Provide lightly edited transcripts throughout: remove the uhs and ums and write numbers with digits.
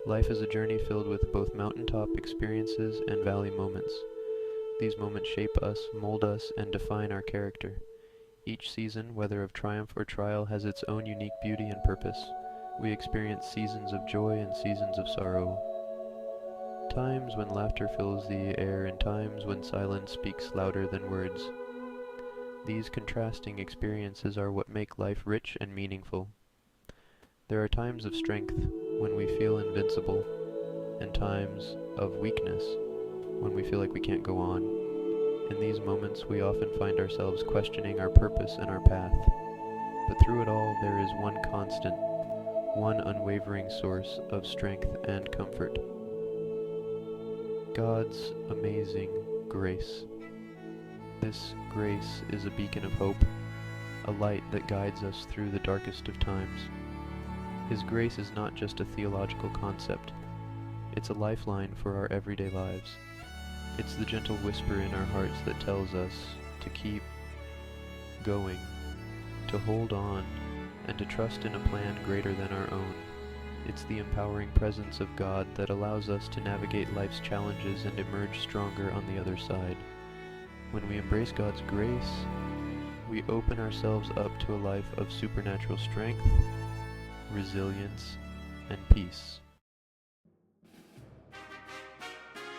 Life is a journey filled with both mountaintop experiences and valley moments. These moments shape us, mold us, and define our character. Each season, whether of triumph or trial, has its own unique beauty and purpose. We experience seasons of joy and seasons of sorrow. Times when laughter fills the air and times when silence speaks louder than words. These contrasting experiences are what make life rich and meaningful. There are times of strength when we feel invincible, and times of weakness when we feel like we can't go on. In these moments, we often find ourselves questioning our purpose and our path. But through it all, there is one constant, one unwavering source of strength and comfort. God's amazing grace. This grace is a beacon of hope, a light that guides us through the darkest of times. His grace is not just a theological concept. It's a lifeline for our everyday lives. It's the gentle whisper in our hearts that tells us to keep going, to hold on, and to trust in a plan greater than our own. It's the empowering presence of God that allows us to navigate life's challenges and emerge stronger on the other side. When we embrace God's grace, we open ourselves up to a life of supernatural strength, resilience, and peace.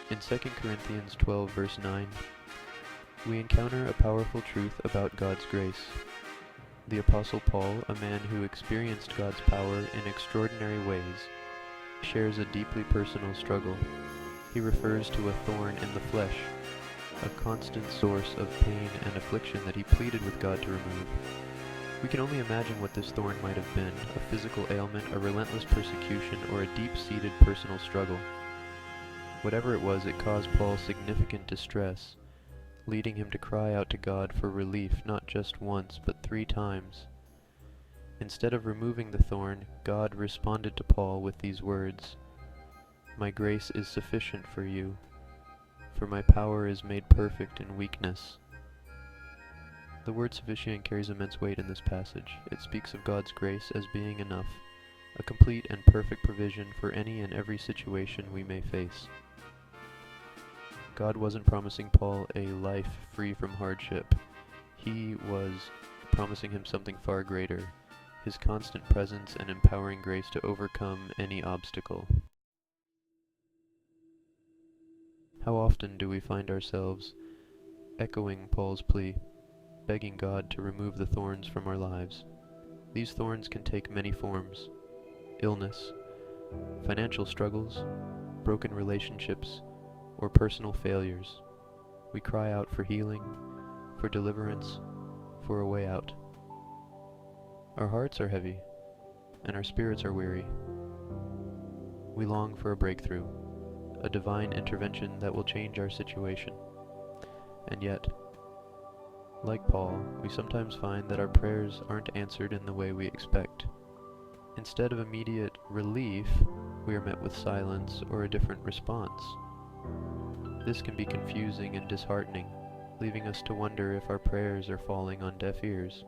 In 2 Corinthians 12 verse 9, we encounter a powerful truth about God's grace. The Apostle Paul, a man who experienced God's power in extraordinary ways, shares a deeply personal struggle. He refers to a thorn in the flesh, a constant source of pain and affliction that he pleaded with God to remove. We can only imagine what this thorn might have been: a physical ailment, a relentless persecution, or a deep-seated personal struggle. Whatever it was, it caused Paul significant distress, leading him to cry out to God for relief not just once, but 3 times. Instead of removing the thorn, God responded to Paul with these words, "My grace is sufficient for you, for my power is made perfect in weakness." The word sufficient carries immense weight in this passage. It speaks of God's grace as being enough, a complete and perfect provision for any and every situation we may face. God wasn't promising Paul a life free from hardship. He was promising him something far greater: his constant presence and empowering grace to overcome any obstacle. How often do we find ourselves echoing Paul's plea, begging God to remove the thorns from our lives? These thorns can take many forms: illness, financial struggles, broken relationships, or personal failures. We cry out for healing, for deliverance, for a way out. Our hearts are heavy, and our spirits are weary. We long for a breakthrough, a divine intervention that will change our situation. And yet, like Paul, we sometimes find that our prayers aren't answered in the way we expect. Instead of immediate relief, we are met with silence or a different response. This can be confusing and disheartening, leaving us to wonder if our prayers are falling on deaf ears.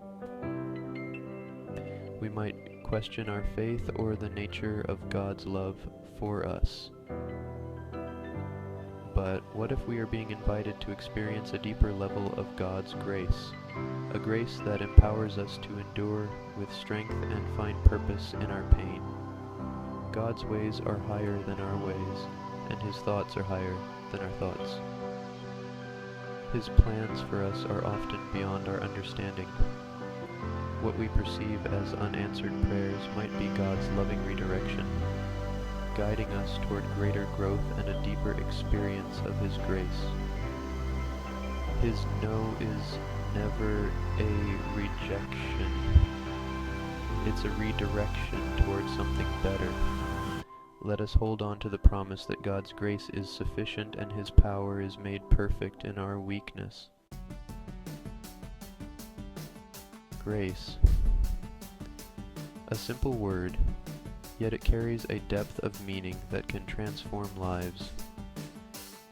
We might question our faith or the nature of God's love for us. But what if we are being invited to experience a deeper level of God's grace, a grace that empowers us to endure with strength and find purpose in our pain? God's ways are higher than our ways, and His thoughts are higher than our thoughts. His plans for us are often beyond our understanding. What we perceive as unanswered prayers might be God's loving redirection, guiding us toward greater growth and a deeper experience of His grace. His no is never a rejection. It's a redirection toward something better. Let us hold on to the promise that God's grace is sufficient and His power is made perfect in our weakness. Grace. A simple word, yet it carries a depth of meaning that can transform lives.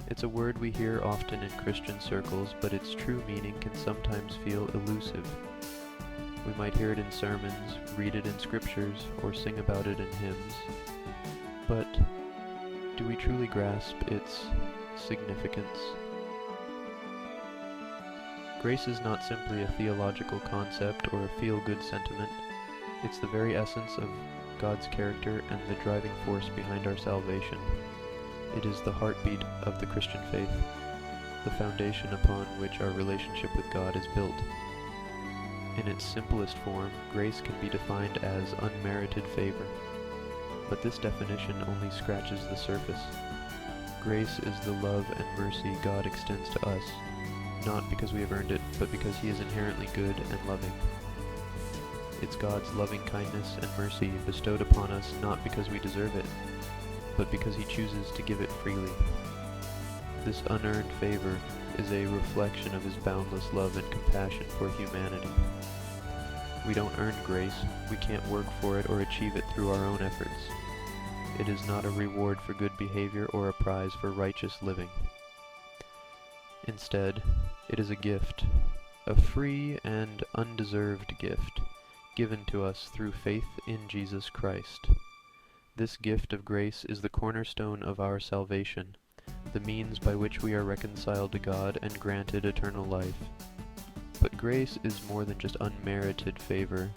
It's a word we hear often in Christian circles, but its true meaning can sometimes feel elusive. We might hear it in sermons, read it in scriptures, or sing about it in hymns. But do we truly grasp its significance? Grace is not simply a theological concept or a feel-good sentiment. It's the very essence of God's character and the driving force behind our salvation. It is the heartbeat of the Christian faith, the foundation upon which our relationship with God is built. In its simplest form, grace can be defined as unmerited favor. But this definition only scratches the surface. Grace is the love and mercy God extends to us, not because we have earned it, but because He is inherently good and loving. It's God's loving kindness and mercy bestowed upon us not because we deserve it, but because He chooses to give it freely. This unearned favor is a reflection of His boundless love and compassion for humanity. We don't earn grace, we can't work for it or achieve it through our own efforts. It is not a reward for good behavior or a prize for righteous living. Instead, it is a gift, a free and undeserved gift, given to us through faith in Jesus Christ. This gift of grace is the cornerstone of our salvation, the means by which we are reconciled to God and granted eternal life. But grace is more than just unmerited favor.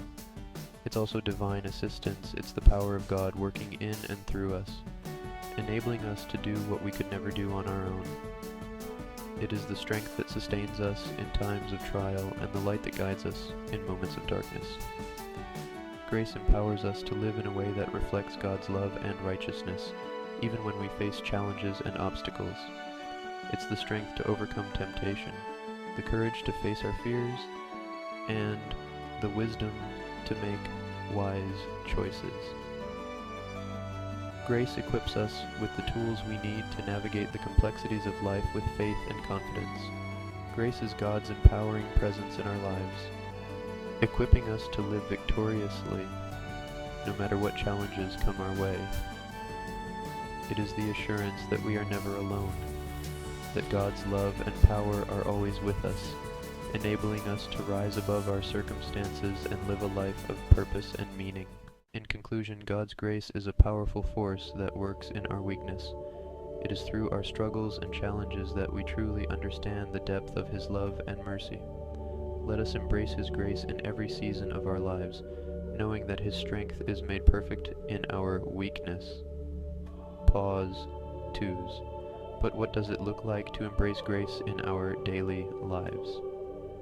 It's also divine assistance. It's the power of God working in and through us, enabling us to do what we could never do on our own. It is the strength that sustains us in times of trial and the light that guides us in moments of darkness. Grace empowers us to live in a way that reflects God's love and righteousness, even when we face challenges and obstacles. It's the strength to overcome temptation, the courage to face our fears, and the wisdom to make wise choices. Grace equips us with the tools we need to navigate the complexities of life with faith and confidence. Grace is God's empowering presence in our lives, equipping us to live victoriously no matter what challenges come our way. It is the assurance that we are never alone, that God's love and power are always with us, enabling us to rise above our circumstances and live a life of purpose and meaning. In conclusion, God's grace is a powerful force that works in our weakness. It is through our struggles and challenges that we truly understand the depth of His love and mercy. Let us embrace His grace in every season of our lives, knowing that His strength is made perfect in our weakness. Pause. Twos. But what does it look like to embrace grace in our daily lives?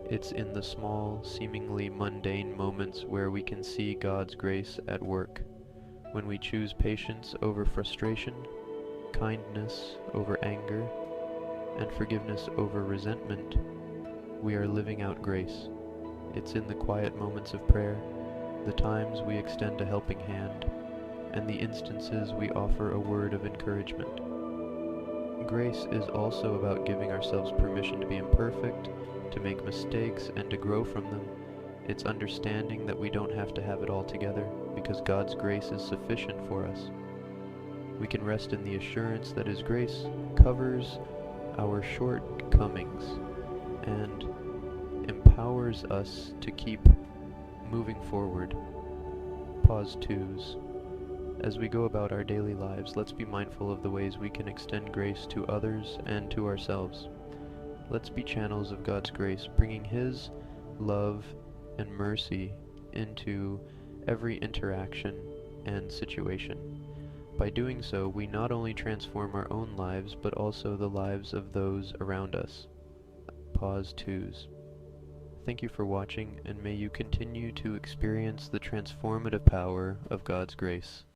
It's in the small, seemingly mundane moments where we can see God's grace at work. When we choose patience over frustration, kindness over anger, and forgiveness over resentment, we are living out grace. It's in the quiet moments of prayer, the times we extend a helping hand, and the instances we offer a word of encouragement. Grace is also about giving ourselves permission to be imperfect, to make mistakes, and to grow from them. It's understanding that we don't have to have it all together, because God's grace is sufficient for us. We can rest in the assurance that His grace covers our shortcomings and empowers us to keep moving forward. Pause twos. As we go about our daily lives, let's be mindful of the ways we can extend grace to others and to ourselves. Let's be channels of God's grace, bringing His love and mercy into every interaction and situation. By doing so, we not only transform our own lives, but also the lives of those around us. Pause twos. Thank you for watching, and may you continue to experience the transformative power of God's grace.